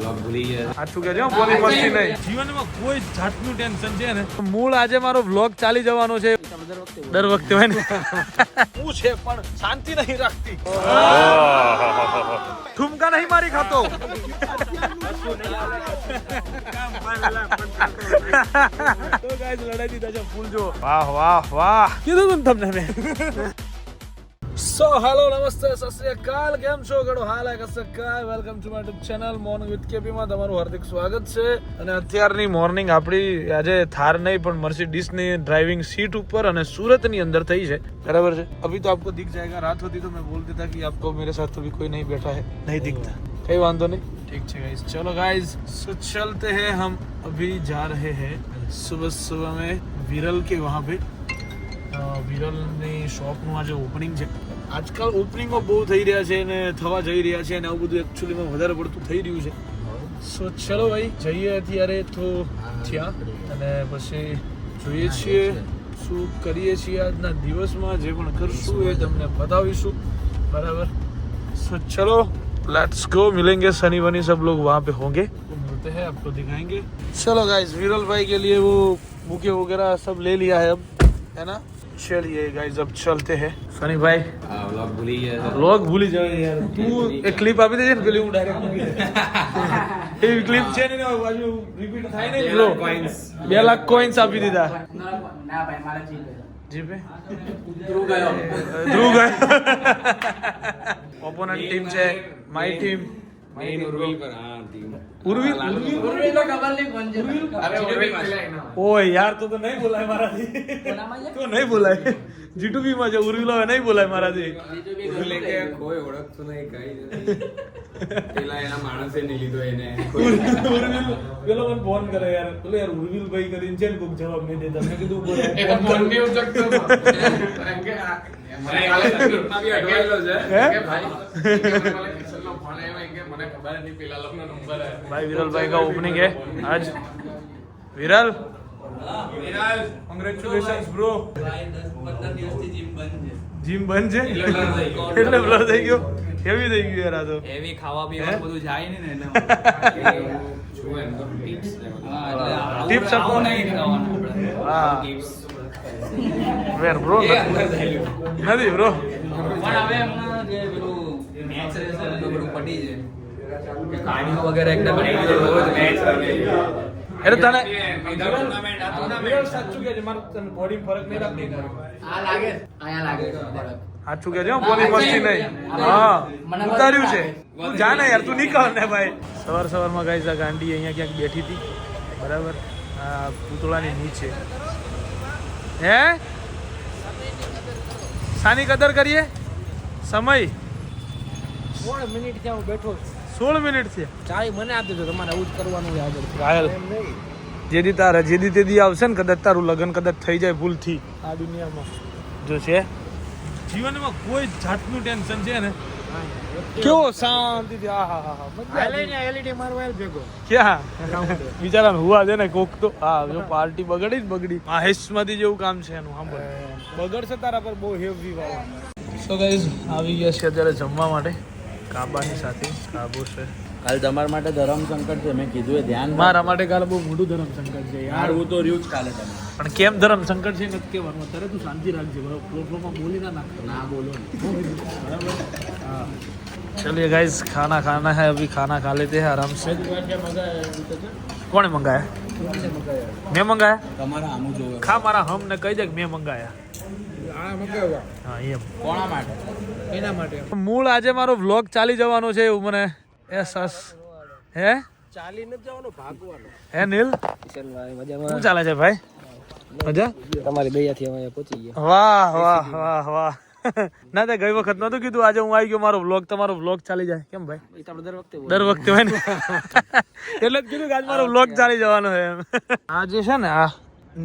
સાચું કહેજો, બોલી મસ્તી નહીં. જીવનમાં કોઈ જાતનું ટેન્શન છે ને, મૂળ આજે મારો વ્લોગ ચાલી જવાનો છે. દર વખતે હોય ને હું છે પણ શાંતિ નહીં રાખતી. ઠુમકા નહીં મારી ખાતો. તો ગાઈસ લડાઈ દીધા છે ફૂલ જો. વાહ વાહ વાહ કીધું તમને મેં. સો હેલો નમસ્તે સત શ્રી અકાલ, કેમ છો ગણો હાલ કસકાય. Welcome to my YouTube channel morning with KP માં તમારું હાર્દિક સ્વાગત છે. અને અત્યારની મોર્નિંગ આપણી આજે થાર નહીં પણ મર્સિડીઝ ની ડ્રાઇવિંગ સીટ ઉપર અને સુરત ની અંદર થઈ છે, બરાબર છે. અભી તો आपको दिख जाएगा. रात होती तो मैं बोल देता कि आपको मेरे साथ तो भी कोई नहीं बैठा है, नहीं दिखता. कहीं वांधो नहीं, ठीक है गाइस. चलो गाइस सो चलते हैं. हम अभी जा रहे हैं सुबह सुबह में विरल के वहाँ पे. વિરલની શોપનું આજે ઓપનિંગ છે. આજકાલ ઓપનિંગો બહુ થઈ રહ્યા છે ને થવા જઈ રહ્યા છે અને આવું બધું એકચ્યુઅલીમાં વધારે પડતું થઈ રહ્યું છે. સો ચલો ભાઈ જઈએ અત્યારે તો ત્યાં અને પછી જોઈએ છીએ શું કરીએ છીએ આજના દિવસમાં. જે પણ કરશું એ તમને બતાવીશું, બરાબર. સો ચલો लेट्स गो. मिलेंगे शनि वनी सब लोग वहाँ पे होंगे, मिलते हैं, आपको दिखाएंगे. चलो गाइस विरल भाई के लिए वो बुके वगैरह सब ले लिया है अब, है ना. चलिए गाइस अब चलते हैं. सनी भाई व्लॉग भूली जाओ यार. તું એક ક્લિપ આપી દેજે ને, પેલી હું ડાયરેક્ટ મૂકી દે. એવી ક્લિપ છે ને બાજુ રિપીટ થાય ને બ્રો. 2 લાખ કોઈન્સ આપી દીધા. ના ભાઈ મારા જીપે ધ્રુવ ગયો. ઓપોનન્ટ ટીમ છે માય ટીમ. મેઈન ઉર્વિલ પર આ ટીમ ઉર્વિલ તો ખબર નહીં કોણ છે. અરે ઉર્વિલ ઓય યાર તો નહીં બોલાય મારાથી. તો નહીં બોલાય. જીટુબી માં છે ઉર્વિલ, હવે નહીં બોલાય મારાથી. ઉર્વિલ કે કોઈ ઓળખતું નહીં કઈ પેલા એના માણસે નહીં લીધો એને. ઉર્વિલ પેલો મને ફોન કરે યાર, બોલે યાર ઉર્વિલ ભાઈ કરીને છે ને કોક જવાબ નહીં દેતા. મેં કીધું બોલે એ તો ફોન નહીં ઉચકતો. એમ કે મને કાલે ગ્રુપમાં બી અડવાયેલો છે કે ભાઈ भाई विरल भाई का ओपनिंग है आज. विरल કોંગ્રેચ્યુલેશન્સ બ્રો. જીમ બંધ છે એટલે બ્લર થઈ ગયો. હેવી થઈ ગયું યાર. આ તો હેવી ખાવા પીવા બધું જાય ને એટલે ટિપ્સ આપો નહીં ખાવાનું. હા વેર બ્રો નથી બ્રો. પણ હવે હમણાં જે પેલું મેચ રહેશે ને તો બધું પટી છે. કાર્ડિયો વગેરે એકદમ રોજ મેચ રમે એટલે તને સાચું કે છે મારું તને બોડી ફરક નહીં લાગતી. આ લાગે આયા લાગે સાચું કે છે બોડી મસ્તી નહીં. હા ઉતાર્યું છે. તું જા ને યાર, તું નીકળ ને ભાઈ. સવારમાં ગાઈસ આ ગાંડી અહીંયા ક્યાંક બેઠી હતી, બરાબર, આ પૂતળાની નીચે. હે સાની કદર કરીએ. સમય 16 મિનિટ ત્યાં હું બેઠો. 16 મિનિટ છે. ચાવી મને આપી દીધો, તમારે આવું જ કરવાનું છે આગળ. ઘાયલ જેદી તારે જેદી તેદી આવશે ને, કદાચ તારું લગ્ન કદાચ થઈ જાય ભૂલથી આ દુનિયામાં. જો છે જીવનમાં કોઈ જાતનું ટેન્શન છે ને, કેવો શાંતિથી. હા હા હા હા એલઈડી મારવા ભેગો ક્યાં બિચારા હુવા છે ને કોક તો. હા જો પાર્ટી બગડી માંથી જેવું કામ છે એનું. સાંભળ બગડશે તારા પર બહુ હેવી વાળા. સો ગાઈઝ આવી ગયા છે અત્યારે જમવા માટે કાબાની સાથે. કાબો છે કાલ તમારા માટે ધરમ સંકટ છે, મેં કીધું એ ધ્યાન. મારા માટે કાલે બહુ મોટું ધરમ સંકટ છે યાર. હું તો રહ્યું જ કાલે તમે. પણ કેમ ધરમ સંકટ છે નથી કહેવાનું. અત્યારે તું શાંતિ રાખજે, પ્રોબ્લેમમાં બોલી ના નાખ. ના બોલો बराबर. हाँ चलिए गाइस खाना खाना है, अभी खाना खा लेते हैं आराम से. कौन मंगाया? मैं मंगाया. તમારા આમું જોવે खा मारा हम ने कही दे मैं मंगाया. હા એમ કોના માટે? એના માટે. મૂળ આજે મારો વ્લોગ ચાલી જવાનો છે એવું મને એહસાસ. હે ચાલી ન જવાનો, ભાગવાનો. હે નીલ શું ચાલે છે ભાઈ? મજા તમારી દયાથી અમે પહોંચી ગયા. વાહ વાહ વાહ વાહ. ના તે ગઈ વખત નતું કીધું, આજે હું આવી ગયો, મારો વ્લોગ તમારો વ્લોગ ચાલી જાય. કેમ ભાઈ? દર વખતે હોય ને એટલે જ કીધું કે આજ મારો વ્લોગ ચાલી જવાનો છે એમ. આ જે છે ને આ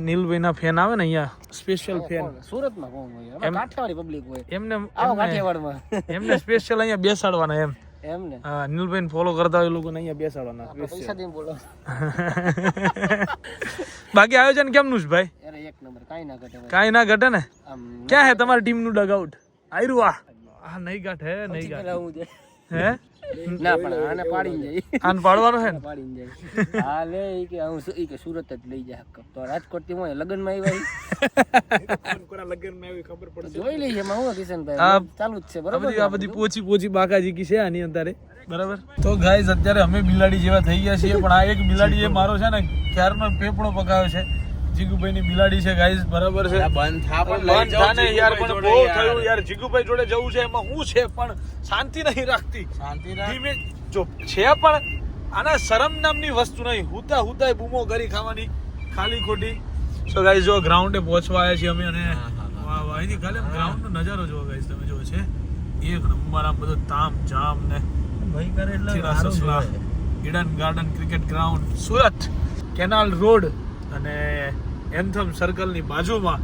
નીલભાઈ ના ફેન આવે ને અહીંયા સ્પેશિયલ ફેન સુરતમાં કોણ હોય? કાઠિયાવાડી પબ્લિક હોય એમને. કાઠિયાવાડમાં એમને સ્પેશિયલ અહીંયા બેસાડવાના એમ. એમને હા નીલભાઈ ને ફોલો કરતા હોય લોકોને અહીંયા બેસાડવાના. પૈસા દઈને બોલો. બાકી આયોજન કેમનું છે ભાઈ? અરે એક નંબર, કાઈ ના ઘટે ને. ક્યાં હે તમારી ટીમ નું ડગ આઉટ? આયરું આ નહીં ગાંઠ હે નહીં ગાંઠ હે ના પણ આને પાડીને જાય આને પાડવાનો છે ને પાડીને જાય હા લે ઈ કે હું ઈ કે સુરત જ લઈ જાય તો રાજકોટ થી હું લગનમાં આવ્યા કોના લગનમાં આવી ખબર પડશે જોઈ લઈએ એમાં હું કિશનભાઈ ચાલુ જ છે બરોબર આ બધી પોચી બાકાજી કી છે આની અંતરે બરાબર. તો ગાઈઝ અત્યારે અમે બિલાડી જેવા થઈ ગયા છીએ, પણ આ એક બિલાડી એ મારો છે ને ક્યારનો પેપડો પકાવ્યો છે. જીગુભાઈ ની બિલાડી છે ગાઈઝ, બરાબર છે. બંધ થા પણ બંધ થાને યાર, પણ બહુ થયું યાર. જીગુભાઈ જોડે જવું છે, એમાં હું છે પણ શાંતિ નહીં રાખતી. શાંતિ રાખ. ધીમે જો છે પણ આના શરમ નામની વસ્તુ નહીં. હુતા હુતા બૂમો કરી ખાવાની ખાલી ખોટી. સો ગાઈઝ જો ગ્રાઉન્ડે પહોંચવા આવ્યા છીએ અમે, અને વાહ વાહ અહીંથી ખાલી ગ્રાઉન્ડ નો નજારો જોવો ગાઈઝ તમે. જો છે એક નંબર આમ બધો તામ જામ ને ભાઈ કરે એટલે Eden garden cricket ground Surat, canal road અને એન્થમ સર્કલ ની બાજુમાં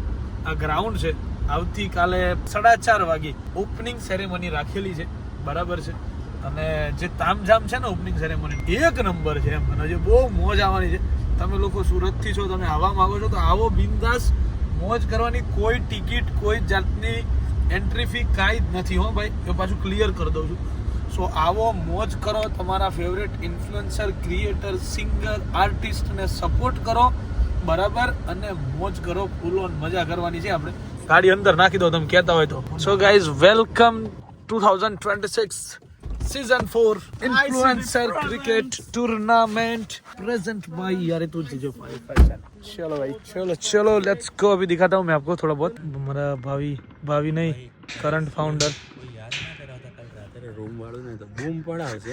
આ ગ્રાઉન્ડ છે. આવતીકાલે 4:30 વાગે ઓપનિંગ સેરેમની રાખેલી છે, બરાબર છે. અને જે તામઝામ છે ને ઓપનિંગ સેરેમની એક નંબર છે એમ, અને જે બહુ મોજ આવવાની છે. તમે લોકો સુરત થી છો, તમે આવવા માંગો છો તો આવો બિંદાસ મોજ કરવાની. કોઈ ટિકિટ, કોઈ જાતની એન્ટ્રી ફી કાંઈ જ નથી હો ભાઈ, એ પાછું ક્લિયર કરી દઉં છું. સો આવો મોજ કરો, તમારા ફેવરેટ ઇન્ફ્લુએન્સર, ક્રિએટર, સિંગર, આર્ટિસ્ટને સપોર્ટ કરો, બરાબર, અને મોજ કરો, ફૂલ ઓન મજા કરવાની છે. આપણે ગાડી અંદર નાખી દો તમે કહેતા હોય તો. So guys welcome 2026 season 4 influencer cricket tournament present by यार तू जो 5 चलो भाई चलो लेट्स गो. अभी दिखाता हूँ मैं आपको थोड़ा बहुत. हमारा भावी नहीं करंट फाउंडर રૂમ વાળું ને તો બૂમ પડાવશે.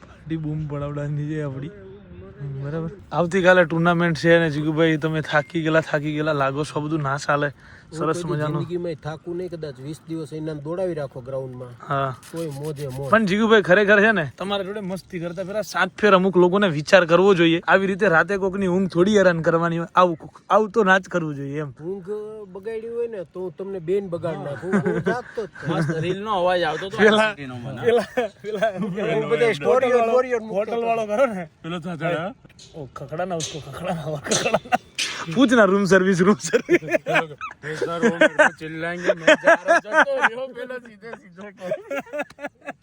પાર્ટી બૂમ પડાવડાની છે આપણી, બરાબર. આવતીકાલે ટુર્નામેન્ટ છે ને જીગુભાઈ તમે થાકી ગયેલા લાગો છો, બધું ના ચાલે. સરસ મજાનું જિંદગીમાં થાકું નહીં, કદાચ 20 દિવસ એના દોડાવી રાખો ગ્રાઉન્ડમાં, હા કોઈ મોજે મોજ. પણ જીગુભાઈ ખરેખર છે ને તમારા જોડે મસ્તી કરતા પેલા 7 ફેર અમુક લોકોને વિચાર કરવો જોઈએ. આવી રીતે રાતે કોકની ઊંઘ થોડી હેરાન કરવાની હોય. આવું તો ના જ કરવું જોઈએ એમ. ઊંઘ બગાડી હોય ને તો તમને બેન બગાડ નાખું. હું જાગતો જ મસ્ત રીલ નો અવાજ આવતો તો પેલા બધા સ્ટોરી હોટલ વાળો કરો ને પેલો તો ઓ ખખડા ના ઉસકો ખખડા ના પૂછના રૂમ સર્વિસ चिल्लाएंगे मैं जा रहा तो यो पेलो सीधे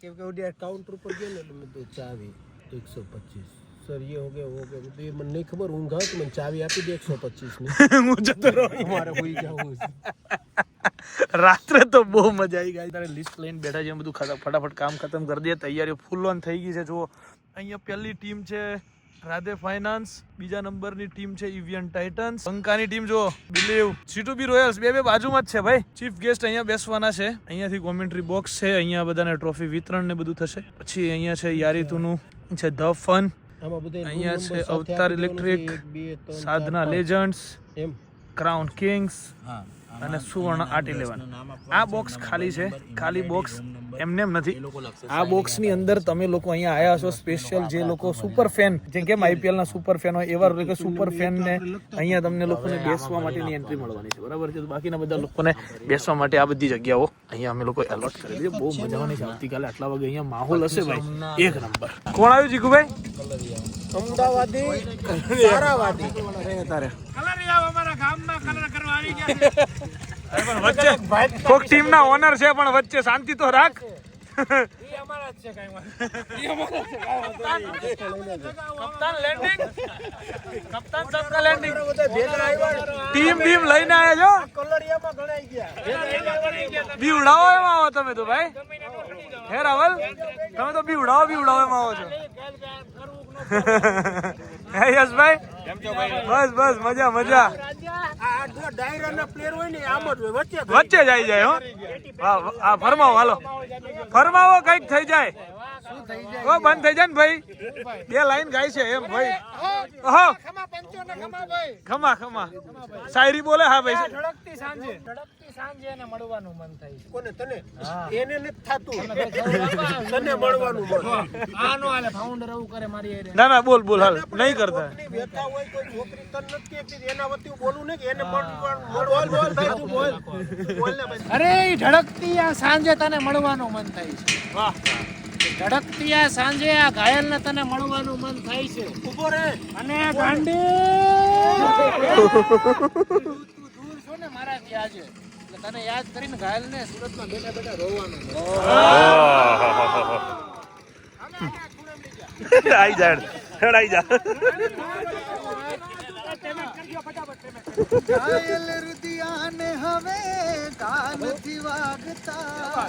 કેમ કે ઓડિયા કાઉન્ટર ઉપર ગયો ને એટલે મેં તો ચાવી 125 સર ये हो गया तो ये મને નહીં ખબર ઊંઘ આવે તો મને ચાવી આપી દે 125 ની. હું જતો રહું, મારે હોઈ જાવું છે. રાત્રે તો બહુ મજા આવી ગઈ. તારે લિસ્ટ લઈને બેઠા છે, બધું ફટાફટ કામ ખતમ કરી દઈએ. તૈયારીઓ ફૂલ ઓન થઈ ગઈ છે. જુઓ અહીંયા પહેલી ટીમ છે રાધે ફાઇનાન્સ, બીજા નંબરની ટીમ છે ઇવિયન ટાઇટન્સ, બંકાની ટીમ જો બિલીવ, C2B રોયલ્સ, બે બાજુમાં જ છે ભાઈ. ચીફ ગેસ્ટ અહીંયા બેસવાના છે. અહીંયાથી કોમેન્ટ્રી બોક્સ છે, અહીંયા બધાને ટ્રોફી વિતરણ ને બધું થશે. પછી અહીંયા છે યારીતુનું છે ધ ફન, અહીંયા છે અવતાર ઇલેક્ટ્રિક, સાધના લેજન્ડ્સ, ક્રાઉન કિંગ્સ અને સુવર્ણ આર્ટ 11. આ બોક્સ ખાલી છે, ખાલી બોક્સ એમને એમ નથી. આ બોક્સ ની અંદર તમે લોકો અહીંયા આયા છો સ્પેશિયલ, જે લોકો સુપર ફેન, જેમ કે IPL ના સુપર ફેન હોય એવા લોકો સુપર ફેન ને અહીંયા તમને લોકોને બેસવા માટેની એન્ટ્રી મળવાની છે, બરાબર છે. તો બાકીના બધા લોકોને બેસવા માટે આ બધી જગ્યાઓ અહીંયા અમે લોકો એલોટ કરી દીધી. બહુ મજા આવવાની છે આવતીકાલે. આટલા વાગે અહીંયા માહોલ હશે ભાઈ, એક નંબર. કોણ આવ્યું જીગુભાઈ? અમદાવાદી સારાવાદી તારે અમારા ગામમાં કલર કરવા આવી ગયા છે. વચ્ચે કોક ટીમ ના ઓનર છે, પણ વચ્ચે શાંતિ તો રાખ. કપ્તાન લેન્ડિંગ, કપ્તાન सबका લેન્ડિંગ, ટીમ બીમ લઈને આયા છો. કલરિયામાં ગણાઈ ગયા. બીવડાવો એમાં આવો તમે તો ભાઈ. હે રાવલ, તમે તો બીવડાવો એમાં આવો છો. હે યશભાઈ, બસ મજા. વચ્ચે જ આવી જાય હો. હા ફરમાવો, હાલો ફરમાવો, કઈક થઈ જાય. ઓ બંધ થઈ જાય ને ભાઈ, 2 લાઈન ગાય છે એમ ભાઈ. ઓહો ખમા શાયરી બોલે. હા ભાઈ, ધડકતી સાંજે એને મળવાનું મન થાય છે. કોને? તને? એને નથી થાતું. તને મળવાનું મન. આનો હાલે ફાઉન્ડર આવું કરે મારી એરે. ના બોલ હાલ, નહીં કરતા. બેઠા હોય કોઈ છોકરી તને નથી કહેતી, એના વતી બોલું ને કે એને મળવાનું. બોલ ને ભાઈ. અરે ધડકતી આ સાંજે તને મળવાનું મન થાય છે. વાહ, ધડકતી આ સાંજે આ ઘાયલ ને તને મળવાનું મન થાય છે. ઉભો રે. અને ગાંડી દૂર છો ને મારાથી આજે, તને યાદ કરીને ઘાયલ ને સુરતમાં બેઠા બેઠા રોવાનું આઈ જા હેડાઈ જા ઘાયલ રુદિયાને હવે કાનથી વાગતા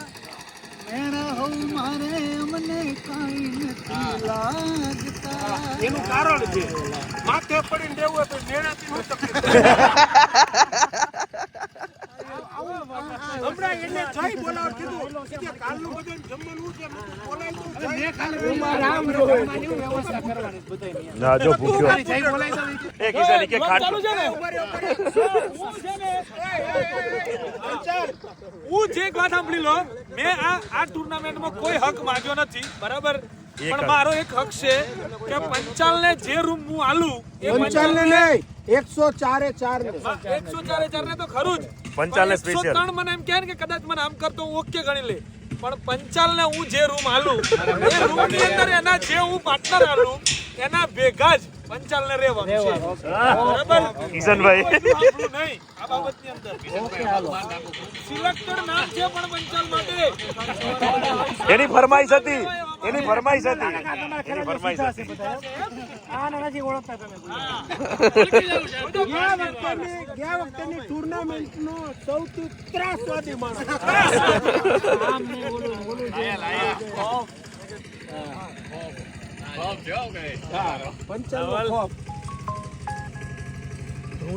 મેણા હોઉં મારે અમને કાંઈ નથી લાગતા. એનું કારણ છે માથે પડીને રહેવું હોય તો નેણાથી નો તકલીફ. હમણાં એને જય બોલાવ કીધું કે કાલનું બધું જમવાનું છે બોલાય તો જય ખાલી રામ જમવાની વ્યવસ્થા કરવાની બધાય. ના જો ભૂખ્યો જય બોલાય તો એ કિસાની કે ખાટ હું જે એક વાત સાંભળી લો, મેં આ ટુર્નામેન્ટમાં કોઈ હક માંગ્યો નથી, બરાબર? પણ મારો એક હક છે કે પંચાલને જે રૂમ હું આલું એ પંચાલને નહીં 104 ને તો ખરું જ. પંચાલને પણ સ્પેશિયલ 103 મને એમ કહે ને કે કદાચ મને આમ કરતો હું ઓકે ગણી લે, પણ પંચાલને હું જે રૂમ આલું એ રૂમની અંદર એના જે હું પાર્ટનર આલું એના ભેગા જ પંચાલને રહેવાનું છે, બરાબર? કિશનભાઈ આપણું નહીં આ બાબતની અંદર સિલેક્ટેડ નામ છે પણ પંચાલ માટે એની ફરમાઈશ હતી એની ફરમાઈશ હતી ગયા વખતેની ટુર્નામેન્ટનો સૌથી ત્રાસવાદી માણસ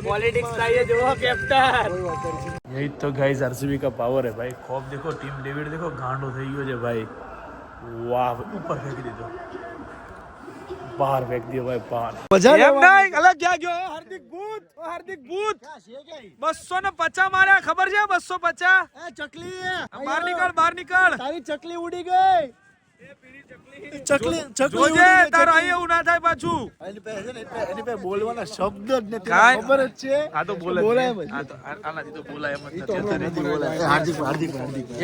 पॉलिटिक्स चाहिए जो कैप्टन यही तो गाइस आरसीबी का पावर है भाई. खौफ देखो, टीम डेविड देखो गांडो થઈ ગયો છે ભાઈ. વાહ, ઉપર ફેંકી દીધો, બહાર ફેંક દિયો ભાઈ, બહાર. એમ નહીં, અલગ ક્યાં ગયો? હાર્દિક બૂથ 250 માર્યા, ખબર છે? 250. ચકલી બહાર નીકળ. તારી ચકલી ઉડી ગઈ. ચકલી જોજે તારો અહીં એવું ના થાય પાછું. એની પાસે બોલવાના શબ્દ જ નથી, કાંઈ. ખબર જ છે. આ તો બોલે બોલાય જ. આ તો આનાથી તો બોલાય એમ જ નથી હમણાં નથી બોલાય. હાર્દિક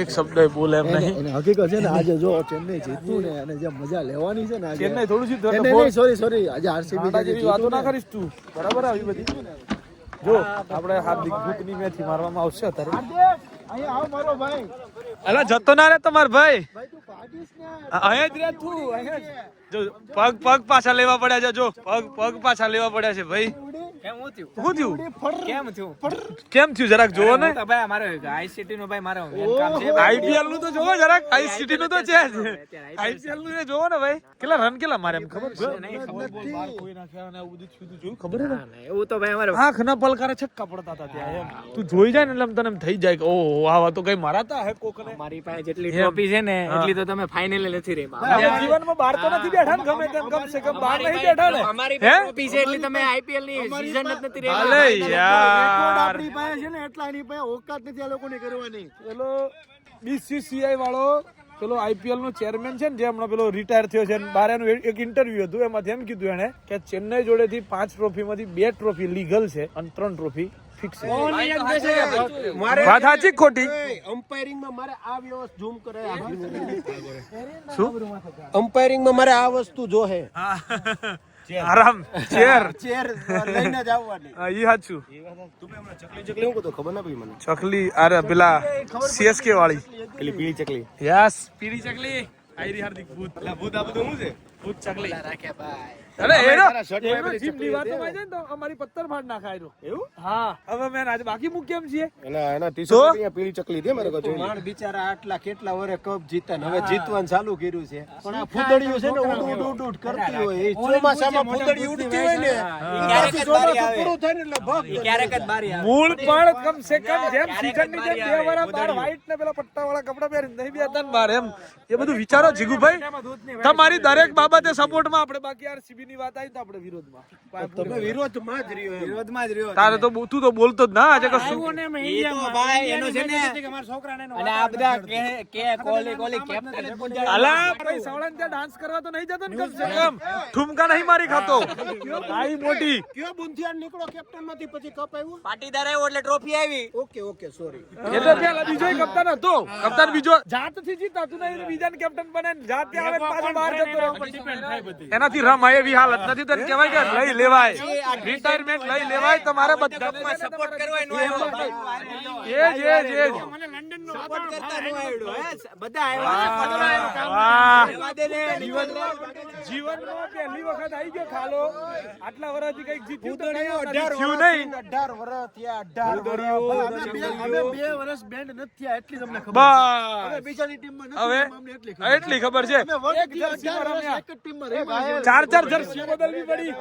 એક શબ્દ બોલે એમ નહીં. એને હકીકત છે ને, આજે જો ચેન્નઈ જીત્યું ને અને જે મજા લેવાની છે ને આજે ચેન્નઈ થોડું જીત્યું એટલે નહીં, બોલ. સોરી આજે આરસીબી જેવી વાતો ના કરીશ તું, બરાબર? આવી બધી જો આપણે હાર્દિક ભૂતની મેથી મારવામાં આવશે અત્યારે. અહીંયા આવ મારો ભાઈ. અલા જતો ના રે તમાર ભાઈ, ભાઈ તું પાડીશ ને. અહીંયા જ રે તું, અહીંયા જ. જો પગ પાછા લેવા પડ્યા છે, જો પગ પાછા લેવા પડ્યા છે ભાઈ. કેમ હું થયું શું થયું? કેમ થયું કેમ થયું જરાક જોવો ને. તો ભાઈ અમારો આઈસીટી નો ભાઈ મારો main કામ છે આઈપીએલ નું તો જોવો જરાક, આઈસીટી નું તો છે જ. આઈપીએલ નું એ જોવો ને ભાઈ, કેટલા રન કેટલા મારે એમ ખબર છે? બાર કોઈ નાખ્યા અને આવું બધું થયું તું, જોયું? ખબર છે ને? એવું તો ભાઈ અમારે આંખના પલકારે છક્કા પડતા હતા ત્યાં એમ. તું જોઈ જાય ને એટલે તને એમ થઈ જાય કે ઓહો આવા તો કઈ મારાતા હે કોકને. મારી પાસે જેટલી ટ્રોફી છે ને એટલી તો તમે ફાઇનલ નથી રહી આપણે જીવનમાં બહાર તો નથી બેઠા ને, ગમે તેમ કમ સે કમ બહાર નહીં બેઠા ને. અમારી હે? ટ્રોફી છે એટલી તમે આઈપીએલ ની સીઝન જ નથી રહી અલે યાર, આપણી પાસે છે ને એટલા એની પાસે ઓકાત નથી આ લોકોની કરવાની. પેલો બીસીસીઆઈ વાળો પેલો આઈપીએલ નો ચેરમેન છે ને, જે હમણાં પેલો રિટાયર થયો છે, બહાર એનું એક ઇન્ટરવ્યુ હતું, એમાંથી એમ કીધું એને કે ચેન્નઈ જોડેથી 5 ટ્રોફીમાંથી 2 ટ્રોફી લીગલ છે અને 3 ટ્રોફી ફિક્સ છે. વાત સાચી કે ખોટી? અમ્પાયરિંગમાં મારે આ વ્યવસ્થા ઝૂમ કરે શું અમ્પાયરિંગમાં મારે આ વસ્તુ જોહે આરામ ચેર ચેર લઈને જ આવવાની. ઈ સાચું. ચકલી હું કહેતો ખબર ના પડી મને. ચકલી અરે પેલા સીએસકે વાળી પેલી પીળી ચકલી. યસ, પીળી ચકલી. આયરી હાર્દિક ભૂત. ભૂત આ બધું શું છે? ભૂત ચકલી. ભાઈ અરે એનો તારા શર્ટમાં પેલી જીમની ચકલી વાતો છે. માં જાય ને તો અમારી પત્તર ફાડ નાખાય રહ્યો. એવું? હા, હવે મેં આજે બાકી મૂક કેમ છીએ? એના તો? ટી-શર્ટ પીળી ચકલી દે મારે કહો. માણ બિચારા આટલા કેટલા વરે કપ જીતા ને હવે જીતવાનું ચાલુ કર્યું છે, પણ આ ફૂદડીયું છે ને ઉડ કરતી હોય. એ ચોમાસામાં ફૂદડી ઉડતી હોય ને ક્યારેક જ બારી આવે. પૂરું થાય ને એટલે ભાગ ક્યારેક જ બારી આવે મૂળ પણ કમ સે કમ જેમ સીઝનની જેમ 2 વાર બાર વ્હાઈટ ને પેલા પટ્ટાવાળા કપડા પહેરીને નહીં બેતા ને બાર એમ. એ બધું વિચારો જીગુભાઈ, તમારી દરેક બાબતે સપોર્ટમાં આપણે, બાકી આરસીબી ની વાત આવી તો આપણે વિરોધમાં. તમે વિરોધમાં જ રહ્યો એમ. વિરોધમાં જ રહ્યો તારે તો તું તો બોલતો જ ના આજે કશું. ઈ તો ભાઈ એનો છે ને અને આ બધા કે કોલી કેપ્ટન અલા ભાઈ સવળન ત્યાં ડાન્સ કરવા તો નહીં જતો ને કમ સે કમ. ઠુમકા નહીં મારી ખાતો. આઈ મોટી. કયો બુંધિયાર નીકળો કેપ્ટન માંથી પછી કપ આવ્યો. પાટીદાર આવ્યો એટલે ટ્રોફી આવી ઓકે સોરી. એટલે પેલા બીજો કપ્તાન હતો. કપ્તાન બીજો જાતથી જીતા તું નહીં, બીજાને કેપ્ટન બનાવીને જાતે આવે પાછો બહાર જતો રહ્યો. એનાથી રમાય એવી હાલત નથી તો કહેવાય કે લઈ લેવાય, રિટાયરમેન્ટ લઈ લેવાય. તમારે બધા સપોર્ટ કરવા નો એ જ સપોર્ટ કરતા નો આવડ્યો હે બધા જીવનમાં પહેલી વખત આવી ગયો ખાલો. આટલા વર્ષથી કઈક જીત્યું તો નહીં. 18 નહીં. 18 વર્ષ થયા, 18 અમે 2 વર્ષ બેન્ડ નથી થયા એટલી તમને ખબર બસ. છે. બીજાની ટીમમાં નથી, હવે અમને એટલી ખબર. એટલી ખબર છે. અમે વર્ષથી 18 વર્ષ એક જ ટીમમાં રમ્યા છે. 4 જર્સી બદલવી પડી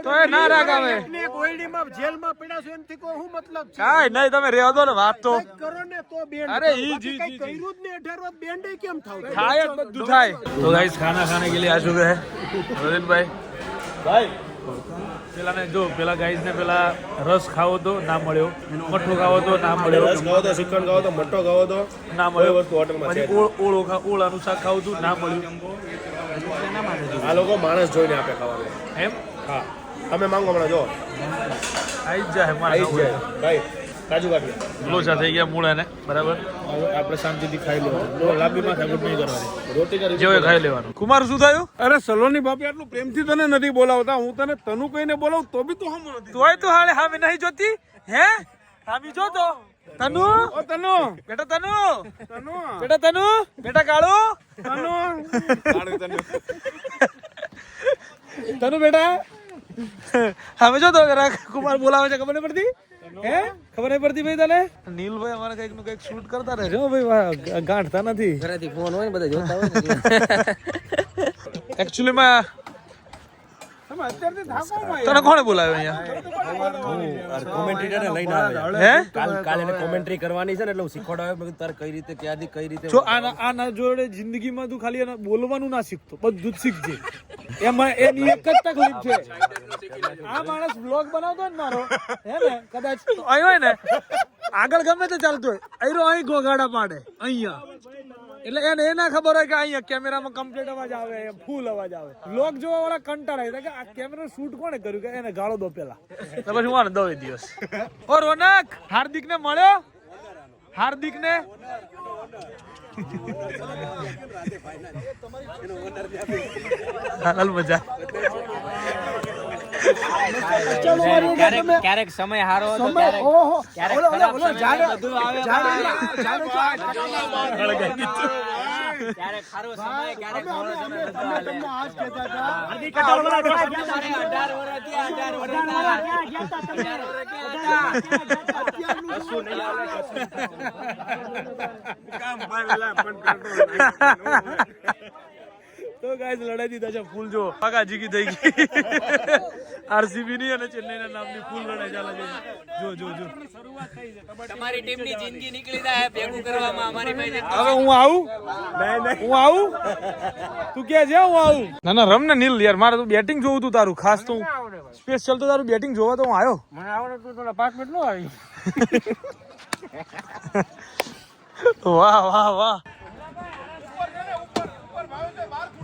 તો એ ના રાગ આવે. ગોયડીમાં જેલમાં પડ્યા છો એમથી કોઈ શું મતલબ છે? કાંઈ નહીં, તમે રહેવા દો ને વાત તો. કંઈક કરો ને તો બેન્ડ અરે થાવ. ઈ બાકી જી, કંઈક જી, જી. કર્યું જ નહીં 18 વર્ષ બેન્ડ કેમ થાવ? થાય જ બધું થાય. તો ગાઈસ ખાना ખાने के लिए आ चुके हैं રોહિતભાઈ. પેલા ને જો પેલા ગાઈસ ને પેલા રસ ખાવો તો ના મળ્યો, મઠો ખાવો તો ના મળ્યો, રસ ખાવો તો શ્રીખંડ ખાવો તો મઠો ખાવો તો ના મળ્યો. વસ્તુ હોટલમાં છે. પછી ઓળાનું શાક ખાવું હતું, ના મળ્યું. આ લોકો માણસ જોઈને આપે ખાવાનું. એમ હા તમે માંગો હમણાં જો આવી જ જાય મારે આવી જ જાય ભાઈ. કાજુ કાઢી લોચા થઈ ગયા મૂળાને બરાબર. આપણે શાંતિથી ખાઈ લેવાનું. લાંબી માથાકૂટ નહીં કરવાની. રોટી કરી જેવો ખાઈ લેવાનું. કુમાર શું થયું? અરે સલોની બાપી આટલું પ્રેમથી તને નથી બોલાવતા. હું તને તનુ કહીને બોલાવું તો બી તું હમ નથી. તોય તું હાલે હામી નહીં જોતી હે? હામી જો તો તનુ, ઓ તનુ, બેટા તનુ, તનુ, બેટા તનુ, બેટા કાળુ, તનુ. તનુ બેટા હવે જો તો કુમાર બોલાવે છે, ખબર નહીં પડતી હે? ખબર નહીં પડતી ભાઈ તને? નીલભાઈ અમારે કઈક નું કઈક શૂટ કરતા રહે છે હો ભાઈ, ગાંઠતા નથી. ઘરેથી ફોન હોય ને બધા જોતા હોય એકચ્યુઅલી માં તમે અત્યારથી થાકો માં તને કોણે બોલાવ્યો અહીંયા? કોમેન્ટ્રેટરને લઈને આવે. હે? કાલે એને કોમેન્ટ્રી કરવાની છે ને એટલે હું શીખવાડાવ્યો. મેં કીધું તારે કઈ રીતે ક્યાંથી કઈ રીતે જો આના જોડે જિંદગીમાં તું ખાલી એને બોલવાનું ના શીખતો, બધું જ શીખજે. એમાં એની એક જ તકલીફ છે. આ માણસ બ્લોગ બનાવતો ને મારો હે ને, કદાચ અહીં હોય ને આગળ ગમે તે ચાલતું હોય, અહીંરો અહીં ગોગાડા પાડે અહીંયા. એટલે એને એ ના ખબર હોય કે અહીંયા કેમેરામાં કમ્પ્લીટ અવાજ આવે, ફૂલ અવાજ આવે. બ્લોગ જોવા વાળા કંટાળા કે આ કેમેરા શૂટ કોણે કર્યું, કે એને ગાળો દો પેલા. તો પછી હું આને દઉં એ દિવસ. ઓ રોનક, હાર્દિક ને મળ્યો? હાર્દિક ને હાલ મજા. ક્યારેક સમય હારો હતો, ક્યારેક ખરાબ સમય બધું આવે. ક્યારેક સારો સમય, ક્યારેક મોડો સમય બધું હાલે. આજ કહેતા હતા અમારે 18 વર્ષથી 18 તો ગાઈસ લડાઈ દીધા છે ફૂલ. જો પાકા જીકી થઈ ગઈ. આરસીબી ની અને ચેન્નઈના નામની ફૂલ લડાઈ ચાલે છે. જો જો જો તમારી ટીમની જિંદગી નીકળી જાય ભેગું કરવામાં. અમારી પાસે હવે હું આવું, હું આવું, તું કે છે હું આવું? ના ના રમ ને નીલ યાર, મારે તું બેટિંગ જોવું તું તારું ખાસ. તો સ્પેશિયલ તો તારું બેટિંગ જોવા તો હું આવ્યો. મને આવડે તો થોડા 5 મિનિટ નો આવી. વાહ વાહ વાહ.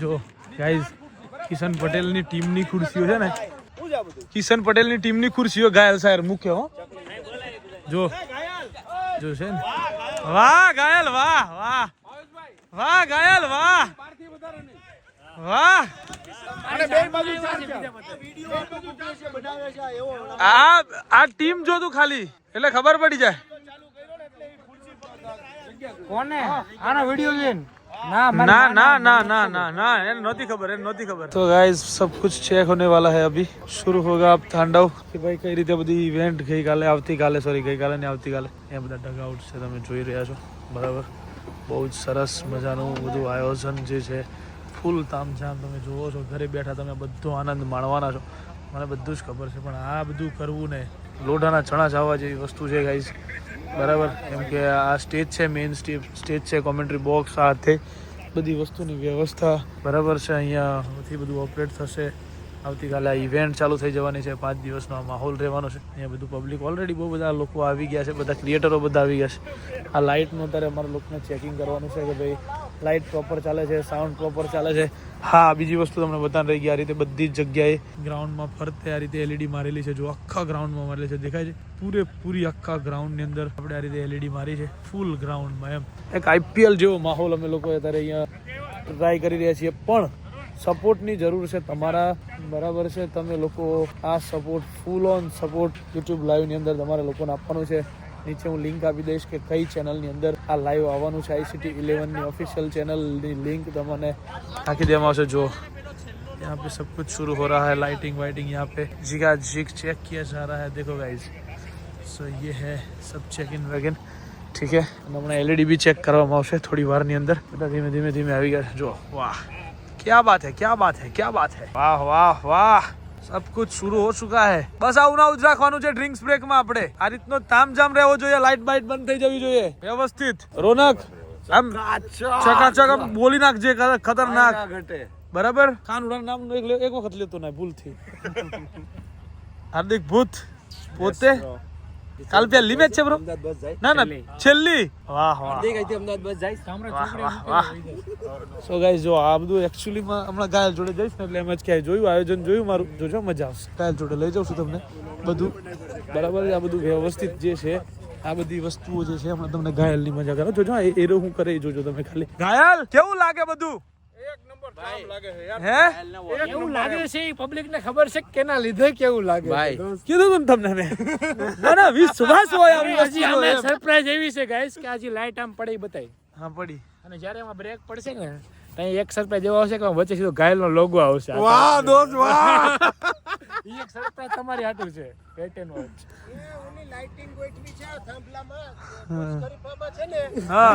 જો ગાઈઝ કિશન પટેલની ટીમની ખુરશીઓ છે ને, કિશન પટેલની ટીમની ખુરશીઓ ઘાયલ સાહેબ મૂકે હો. જો જો છે ને, વાહ ઘાયલ, વાહ વાહ વાહ ઘાયલ, વાહ વાહ. આ ટીમ જો તું ખાલી એટલે ખબર પડી જાય. કોને આનો વિડિયો જોઈને ना ना ना ना ना ना ना એને નહોતી ખબર, એને નહોતી ખબર. તો ગાइस सब कुछ चेक होने वाला है. अभी शुरू होगा अब तांडव કે ભાઈ કઈ રીતે બધી ઇવેન્ટ ગઈકાલે ગઈકાલે ને આવતીકાલે એ બધા ડગઆઉટ છે તમે જોઈ રહ્યા છો બરાબર. બહુ જ સરસ મજાનું બધું આયોજન જે છે, ફૂલ તામઝામ તમે જુઓ છો. ઘરે બેઠા તમે બધો આનંદ માણવાના છો, મને બધું જ ખબર છે. પણ આ બધું કરવું ને લોઢાના ચણા ચાવવા જેવી વસ્તુ છે ગાઈસ બરાબર. એમ કે આ સ્ટેજ છે, મેઇન સ્ટેજ છે, કોમેન્ટ્રી બોક્સ, સાથે બધી વસ્તુની વ્યવસ્થા બરાબર છે. અહીંયાથી બધું ઓપરેટ થશે. આવતીકાલે આ ઇવેન્ટ ચાલુ થઈ જવાની છે. 5 દિવસનો આ માહોલ રહેવાનો છે. અહીંયા બધું પબ્લિક ઓલરેડી બહુ બધા લોકો આવી ગયા છે, બધા ક્રિએટરો બધા આવી ગયા છે. આ લાઇટનું અત્યારે અમારા લોકોને ચેકિંગ કરવાનું છે કે ભાઈ લાઇટ પ્રોપર ચાલે છે, સાઉન્ડ પ્રોપર ચાલે છે. હા બીજી વસ્તુ તમને બતાવી રહી ગઈ, આ રીતે બધી જ જગ્યાએ ગ્રાઉન્ડમાં ફરતે આ રીતે એલઈડી મારેલી છે. જો આખા ગ્રાઉન્ડમાં મારેલી છે, દેખાય છે પૂરેપૂરી આખા ગ્રાઉન્ડની અંદર આપણે આ રીતે એલઈડી મારી છે ફૂલ ગ્રાઉન્ડમાં. એમ એક આઈપીએલ જેવો માહોલ અમે લોકો અત્યારે અહીંયા ટ્રાય કરી રહ્યા છીએ. પણ સપોર્ટની જરૂર છે તમારા, બરાબર છે. તમે લોકો આ support, full on support YouTube લાઈવની અંદર તમારે લોકોને આપવાનું છે. નીચે હું લિંક આપી દઈશ કે કઈ ચેનલની અંદર આ લાઈવ આવવાનું છે. ICT 11 ની ઓફિशियल ચેનલની લિંક તમને નાખી દેવામાં આવશે. જો यहाँ पे सब कुछ शुरू हो रहा है, लाइटिंग वाइटिंग यहाँ पे जिगा जिग चेक किया जा रहा है. देखो गाइज, सो ये है सब चेक इन वेगन, ठीक है. हमारा LED भी चेक કરવામાં આવશે થોડી વારની અંદર. બધા ધીમે ધીમે ધીમે આવી ગયા. જો વાહ, क्या बात है, क्या बात है, क्या बात है. वाह वाह वाह, सब कुछ शुरू हो चुका है. બસ આવું ના જ રાખવાનું છે ડ્રિંક્સ બ્રેક માં. આપણે આ રીતનો તામજામ રહેવો જોઈએ. લાઈટ બાઈટ બંધ થઈ જવી જોઈએ વ્યવસ્થિત. રોનક આમ ચકાચક આમ બોલી નાખજે, ખતરનાક. બરાબર. કાન ઉડાન નામ એક વખત લેતો ના ભૂલથી. હાર્દિક ભૂત પોતે કાલ પહેલી મેચ છે બ્રો. ના ના છેલ્લી. વાહ વાહ. સો ગાઈસ, જો આ બધું એકચ્યુઅલી માં હમણાં ઘાયલ જોડે જઈશ ને એટલે એમ જ ક્યાંય જોયું, આયોજન જોયું મારું. જોજો મજા આવશે. ઘાયલ જોડે લઈ જાઉં છું તમને બધું, બરાબર. આ બધું વ્યવસ્થિત જે છે, આ બધી વસ્તુઓ જે છે હમણાં તમને ઘાયલની મજા કરો. જોજો એરો હું કરે જોજો તમે ખાલી. ઘાયલ કેવું લાગે બધું? કેવું લાગે છે પબ્લિક ને ખબર છે કેના લીધે કેવું લાગે કીધું તમને મેં. ના ના વિશ્વાસ હોય આવી હજી અમે સરપ્રાઈઝ એવી છે ગાઈસ કે આજે લાઈટ આમ પડી બતાઈ. હા પડી. અને જ્યારે એમાં બ્રેક પડશે ને ત્યાં એક સરપ્રાઈઝ એવો આવશે કે વચ્ચે સીધો ઘાયલ નો લોગો આવશે. વાહ દોસ્ત વાહ. ઈ એક સરપ્રાઈઝ તમારી હાટું છે. Wet and watch. લાઇટિંગ ગોઠવી છે થાંભલામાં શરીફામાં છે ને. હા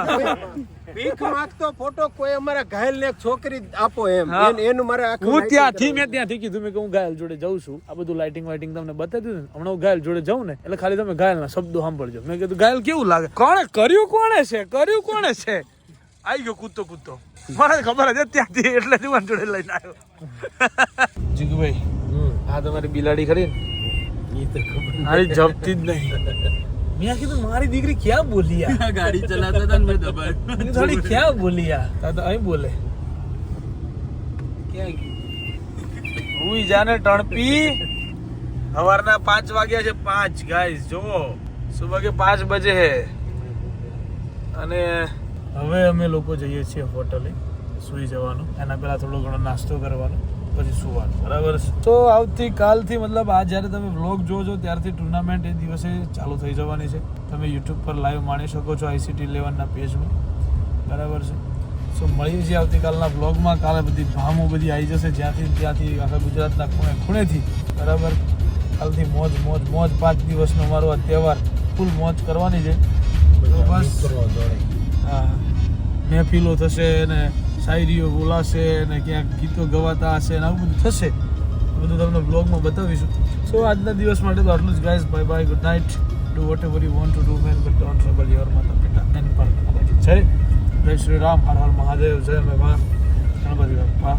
ભીખ માંગતો ફોટો કોઈ અમારા ઘાયલ ને એક છોકરી આપો એમ. એનું મારે આખું હું ત્યાંથી કીધું મેં કે હું ઘાયલ જોડે જાઉં છું. આ બધું લાઇટિંગ વાઇટિંગ તમને બતાવી દીધું ને. હમણાં હું ઘાયલ જોડે જાઉં ને એટલે ખાલી તમે ઘાયલના શબ્દો સાંભળજો. મેં કીધું ઘાયલ કેવું લાગે? કોણે કર્યું? કોણે છે? આવી ગયો કૂદતો મને ખબર જ ત્યાંથી એટલે દીવાન જોડે લઈને આવ્યો. જીગુભાઈ, આ તમારી બિલાડી ખરી ને? મારી જપતી જ નહીં. મેં કીધું મારી દીકરી ક્યાં બોલી યાર? ગાડી ચલાતા હતા ને મેં દબાય. થોડી ક્યાં બોલી યાર? અહીં બોલે ક્યાં હુઈ જાને ટણપી. સવારના 5 વાગ્યા છે. 5 ગાઈસ જો સુબહ કે 5 બજે હે. અને હવે અમે લોકો જઈએ છીએ હોટલે સુઈ જવાનું. એના પહેલા થોડો ઘણો નાસ્તો કરવાનો, પછી સુવાનું, બરાબર. તો આવતીકાલથી મતલબ આ જ્યારે તમે વ્લોગ જોજો ત્યારથી ટુર્નામેન્ટ એ દિવસે ચાલુ થઈ જવાની છે. તમે યુટ્યુબ પર લાઈવ માણી શકો છો ICT 11 ના પેજમાં, બરાબર છે. સો મળીએ છીએ આવતીકાલના વ્લોગમાં. કાલે બધી ભામો બધી આવી જશે ત્યાંથી આખા ગુજરાતના ખૂણેથી, બરાબર. કાલથી મોજ 5 દિવસનો અમારો આ તહેવાર ફૂલ મોજ કરવાની છે. તો બસ હા, મહેફિલો થશે ને શાયરીઓ બોલાશે ને ક્યાંક ગીતો ગવાતા હશે ને આવું બધું થશે. બધું તમને બ્લોગમાં બતાવીશું. સો આજના દિવસ માટે તો આટલું જ guys. Bye bye, good night. Do vote ever you want to do man, but don't trouble your માતા પિતા એન્ડ પર. જય શ્રી રામ, હર હર મહાદેવ, જય મેં ગણપતિ બાપ્પા.